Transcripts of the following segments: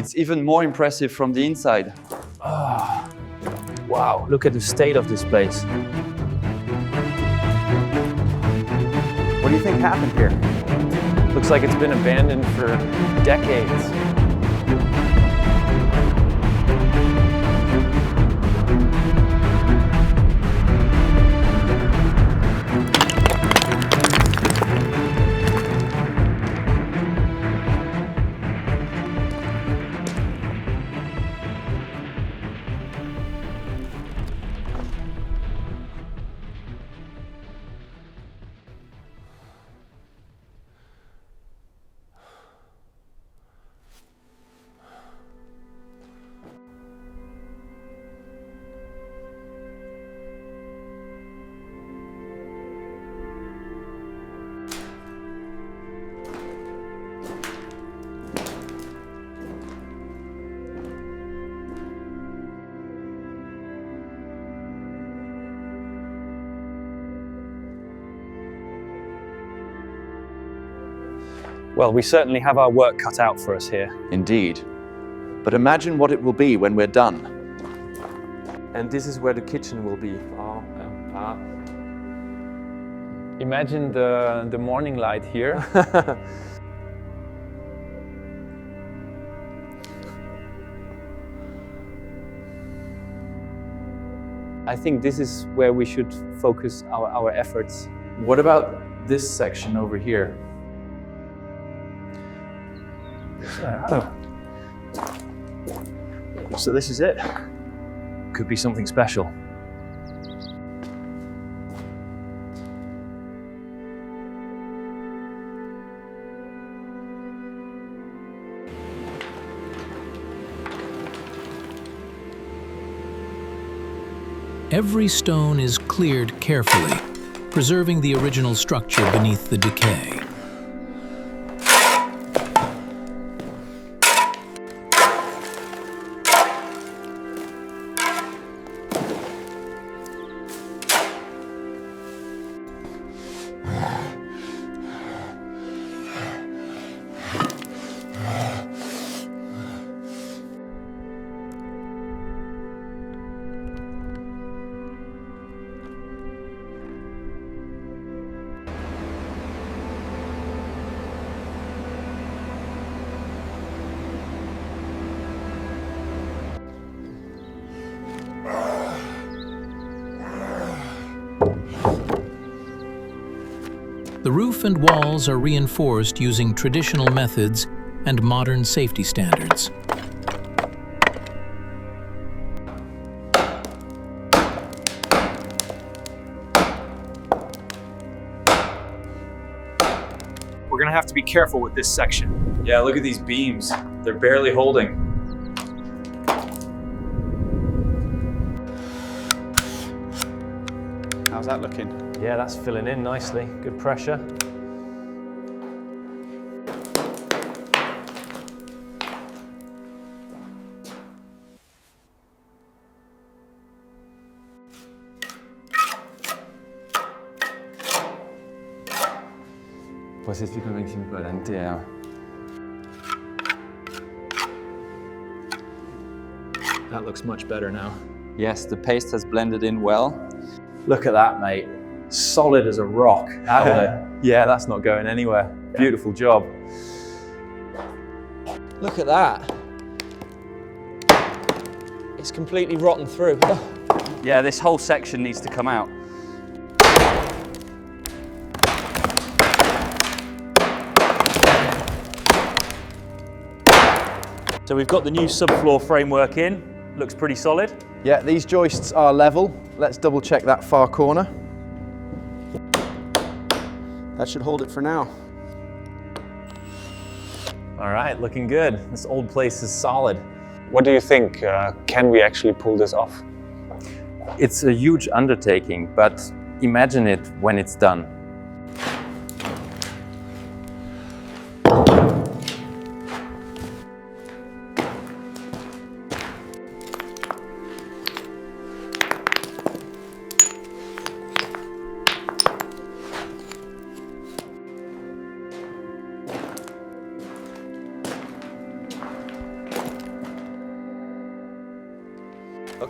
It's even more impressive from the inside. Oh, wow, look at the state of this place. What do you think happened here? Looks like it's been abandoned for decades. Well, we certainly have our work cut out for us here. Indeed. But imagine what it will be when we're done. And this is where the kitchen will be. Imagine the morning light here. I think this is where we should focus our efforts. What about this section over here? So this is it. Could be something special. Every stone is cleared carefully, preserving the original structure beneath the decay. The roof and walls are reinforced using traditional methods and modern safety standards. We're gonna have to be careful with this section. Yeah, look at these beams. They're barely holding. How's that looking? Yeah, that's filling in nicely. Good pressure. Pues es un ejemplo delante. That looks much better now. Yes, the paste has blended in well. Look at that, mate. Solid as a rock. Yeah, that's not going anywhere. Beautiful job. Look at that. It's completely rotten through. Yeah, this whole section needs to come out. So we've got the new subfloor framework in. Looks pretty solid. Yeah, these joists are level. Let's double check that far corner. That should hold it for now. All right, looking good. This old place is solid. What do you think? Can we actually pull this off? It's a huge undertaking, but imagine it when it's done.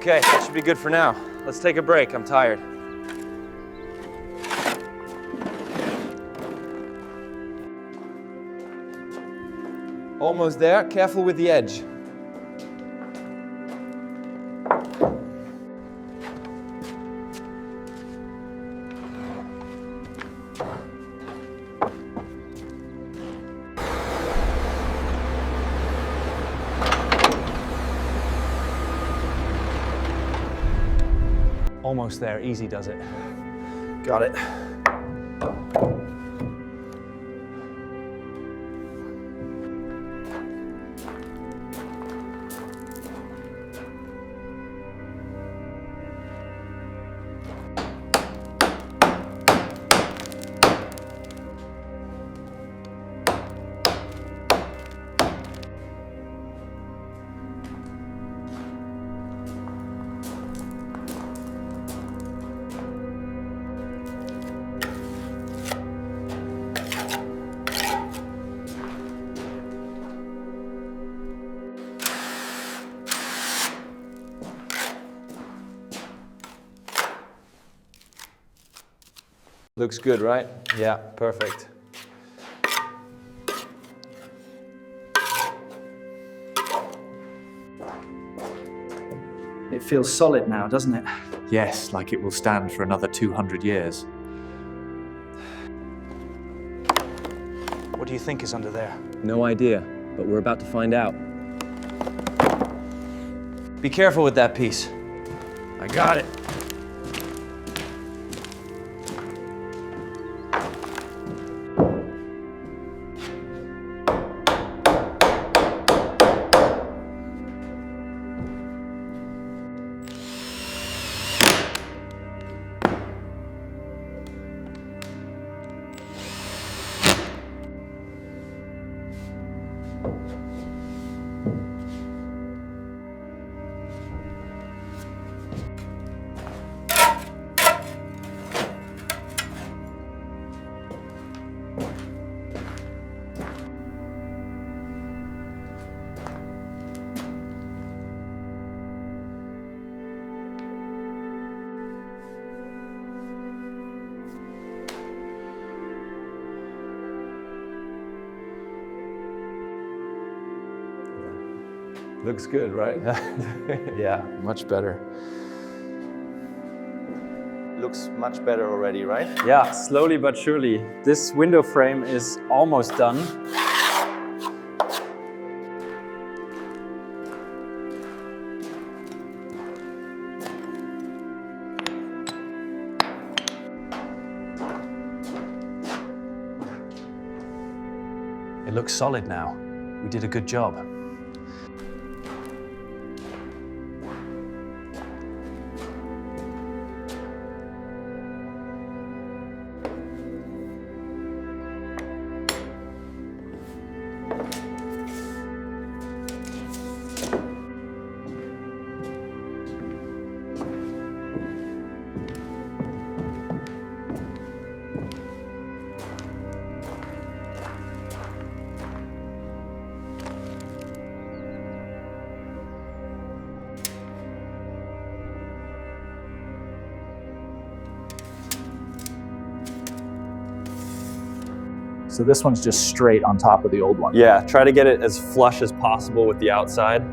Okay, that should be good for now. Let's take a break, I'm tired. Almost there, careful with the edge. Almost there, easy does it. Got it. Looks good, right? Yeah, perfect. It feels solid now, doesn't it? Yes, like it will stand for another 200 years. What do you think is under there? No idea, but we're about to find out. Be careful with that piece. I got it. Looks good, right? Yeah, much better. Looks much better already, right? Yeah, slowly but surely. This window frame is almost done. It looks solid now. We did a good job. So this one's just straight on top of the old one. Yeah, try to get it as flush as possible with the outside.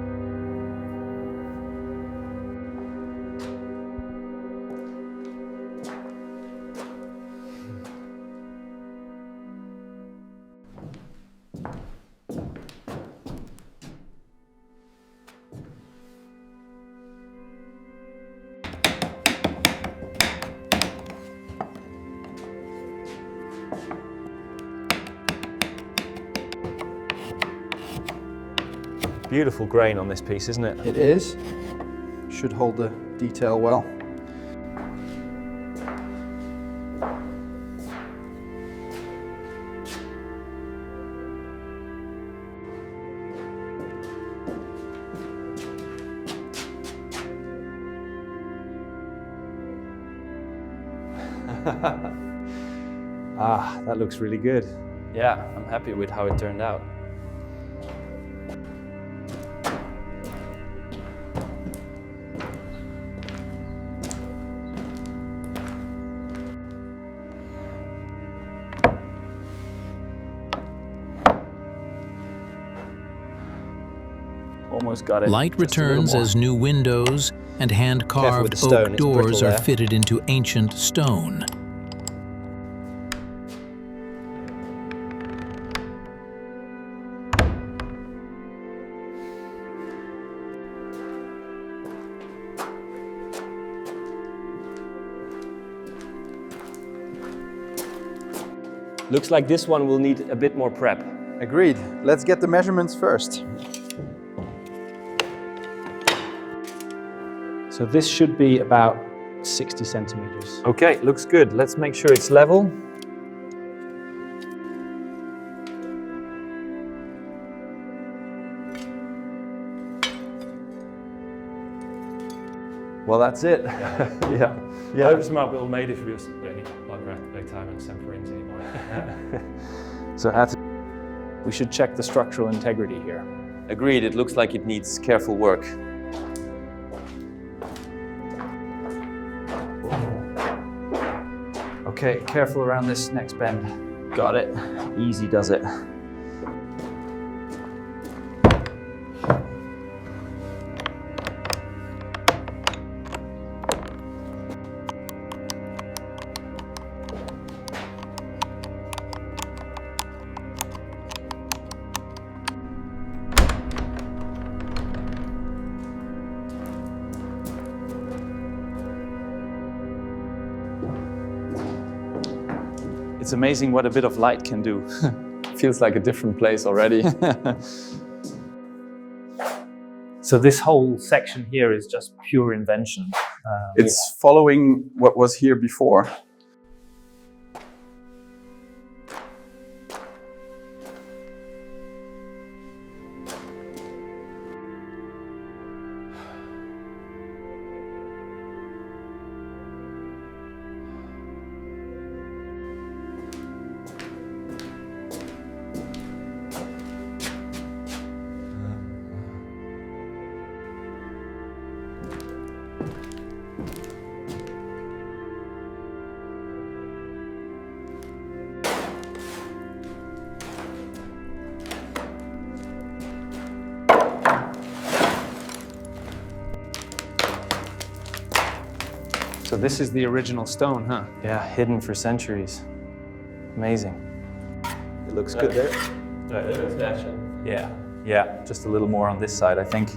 Beautiful grain on this piece, isn't it? It is. Should hold the detail well. Ah, that looks really good. Yeah, I'm happy with how it turned out. almost got it. Light Just a little returns more. as new windows and with hand-carved the stone, oak it's brittle doors are there. fitted into ancient stone. Looks like this one will need a bit more prep. Agreed. Let's get the measurements first. So this should be about 60 centimeters. Okay, looks good. Let's make sure it's level. Well, that's it. Yeah. Ja, het is maar wel mede voor ons. Ik like time and some frames anymore. So we should check the structural integrity here. Agreed, it looks like it needs careful work. Okay, careful around this next bend. Got it. Easy does it. It's amazing what a bit of light can do. Feels like a different place already. So this whole section here is just pure invention. It's following what was here before. So this is the original stone, huh? Yeah, hidden for centuries. Amazing. It looks good there. Yeah, yeah, just a little more on this side, I think.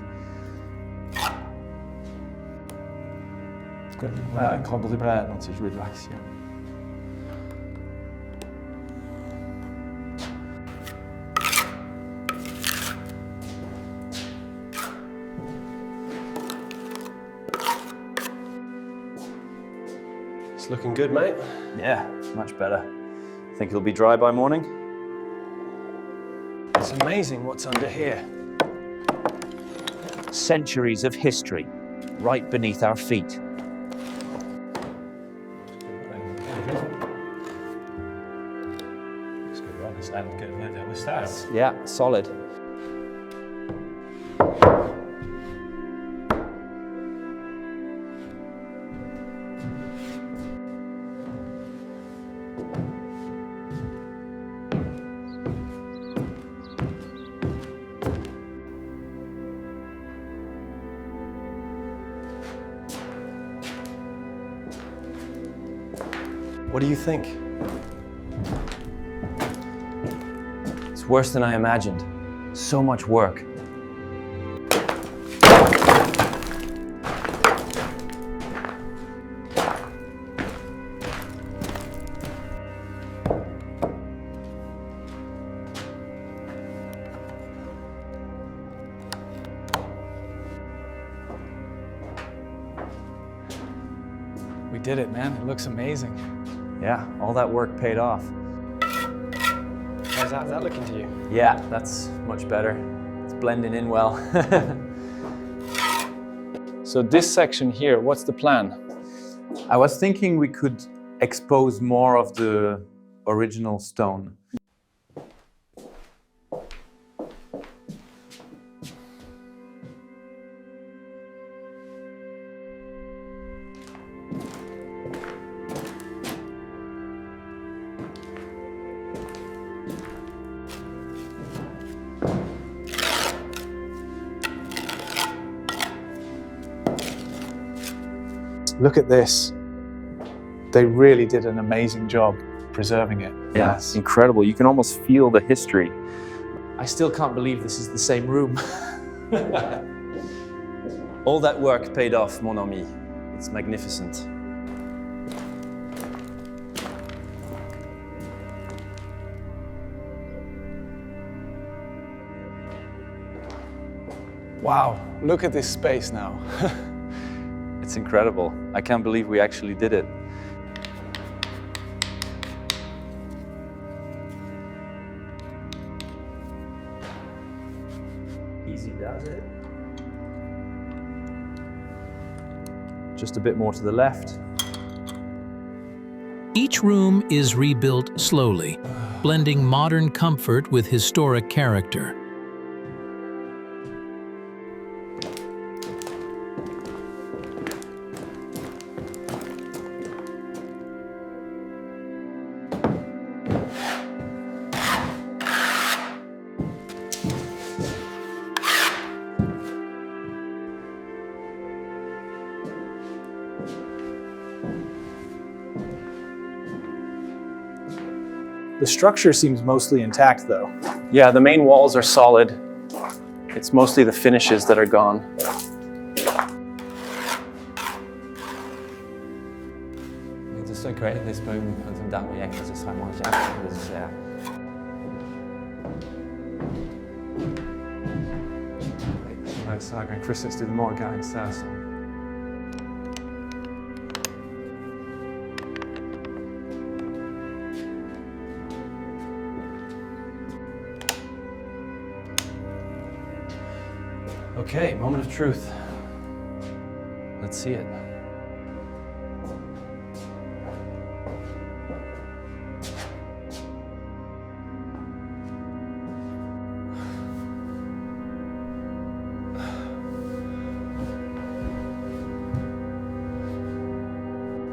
It's looking good, mate. Yeah, much better. Think it'll be dry by morning? It's amazing what's under here. Centuries of history, right beneath our feet. Yeah, solid. What do you think? It's worse than I imagined. So much work. We did it, man. It looks amazing. Yeah, all that work paid off. How's that looking to you? Yeah, that's much better. It's blending in well. So this section here, what's the plan? I was thinking we could expose more of the original stone. look at this. They really did an amazing job preserving it. Yeah, it's incredible. You can almost feel the history. I still can't believe this is the same room. All that work paid off, mon ami. It's magnificent. Wow, look at this space now. It's incredible. I can't believe we actually did it. Easy does it. Just a bit more to the left. Each room is rebuilt slowly, blending modern comfort with historic character. The structure seems mostly intact though. Yeah, the main walls are solid. It's mostly the finishes that are gone. Just to create this boom and that way, because it's so much yeah. Så här kan Chris do the more guys där så. Okay, moment of truth. Let's see it.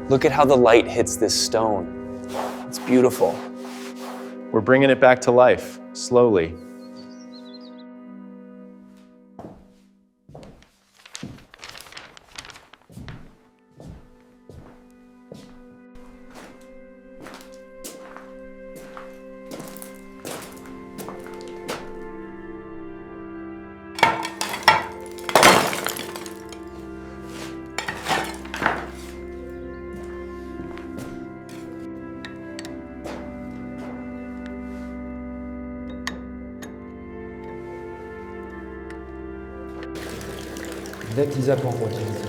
Look at how the light hits this stone. It's beautiful. We're bringing it back to life, slowly. Dès qu'ils apprennent à utiliser.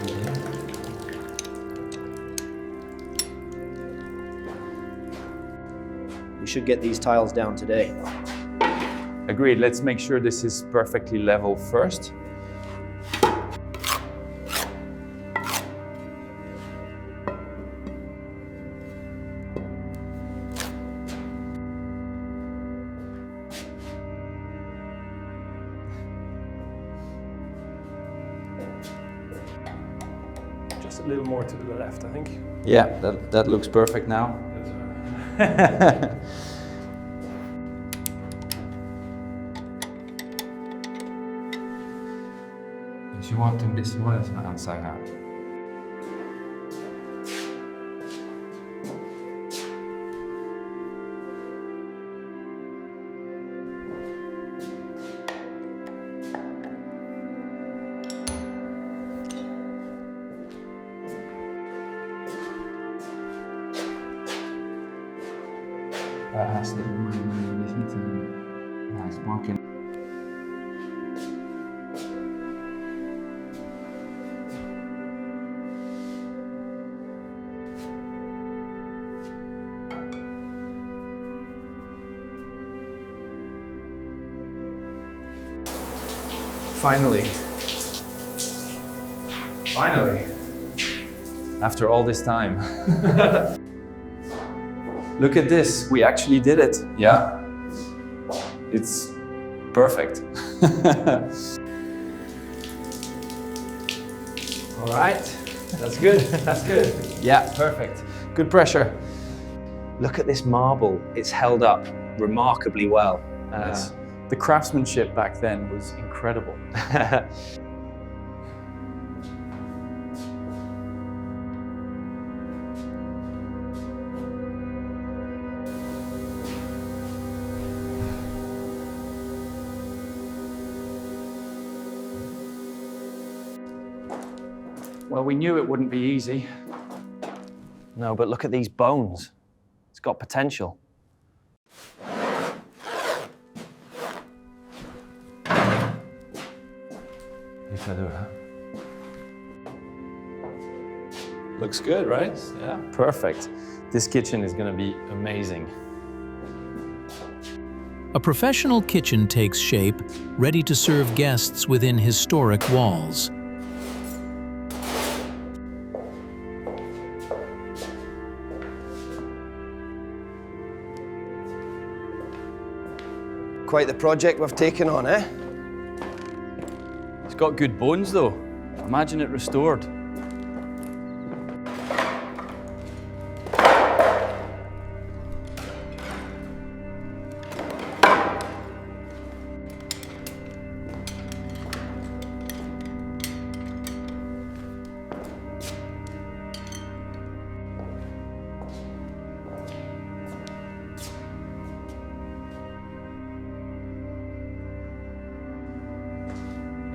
We should get these tiles down today. Agreed, let's make sure this is perfectly level first. Just a little more to the left, I think. Yeah, that looks perfect now. She want to this one is not outside out. Has de is niet een smaken. Finally. After all this time. Look at this, we actually did it. Yeah. It's perfect. All right, that's good, that's good. Yeah, perfect. Good pressure. Look at this marble, it's held up remarkably well. Yes. The craftsmanship back then was incredible. Well, we knew it wouldn't be easy. No, but look at these bones. It's got potential. Looks good, right? Yeah. Perfect. This kitchen is going to be amazing. A professional kitchen takes shape, ready to serve guests within historic walls. Quite the project we've taken on, eh? It's got good bones though. Imagine it restored.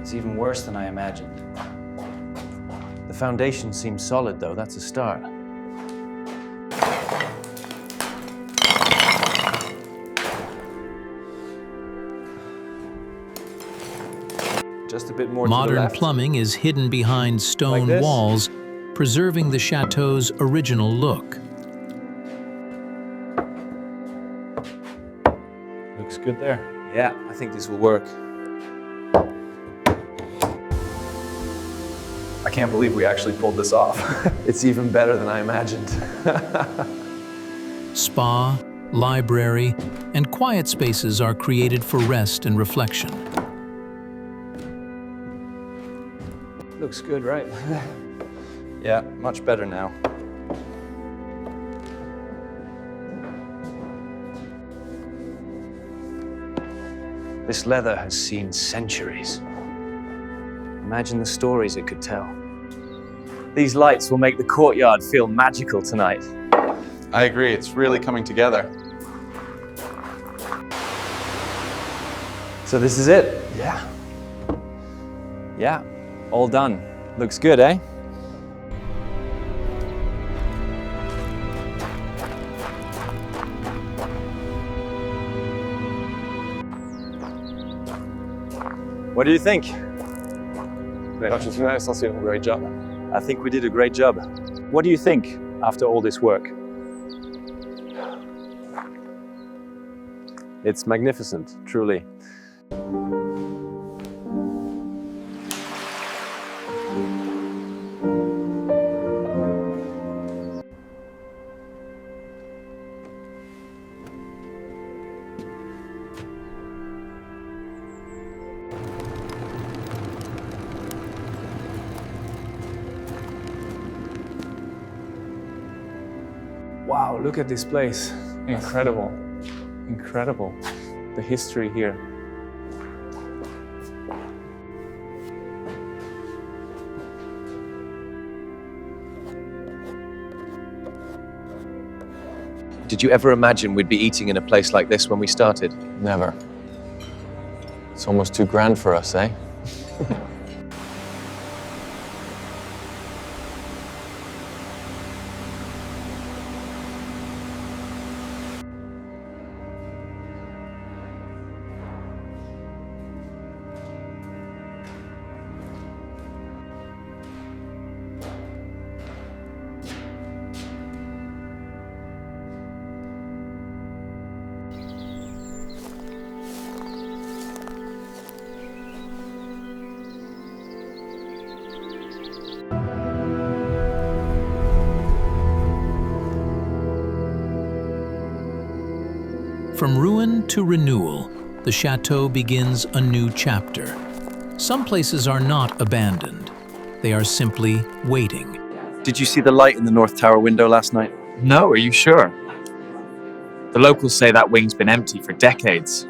It's even worse than I imagined. The foundation seems solid though, that's a start. Just a bit more to the Modern left. plumbing is hidden behind stone Like this? walls, preserving the chateau's original look. Looks good there. Yeah, I think this will work. I can't believe we actually pulled this off. It's even better than I imagined. Spa, library, and quiet spaces are created for rest and reflection. Looks good, right? Yeah, much better now. This leather has seen centuries. Imagine the stories it could tell. These lights will make the courtyard feel magical tonight. I agree, it's really coming together. So this is it? Yeah. Yeah, all done. Looks good, eh? What do you think? Great job. I think we did a great job. What do you think after all this work? It's magnificent, truly. Wow, look at this place. Incredible. Incredible. The history here. Did you ever imagine we'd be eating in a place like this when we started? Never. It's almost too grand for us, eh? From ruin to renewal, the chateau begins a new chapter. Some places are not abandoned. They are simply waiting. Did you see the light in the North Tower window last night? No, are you sure? The locals say that wing's been empty for decades.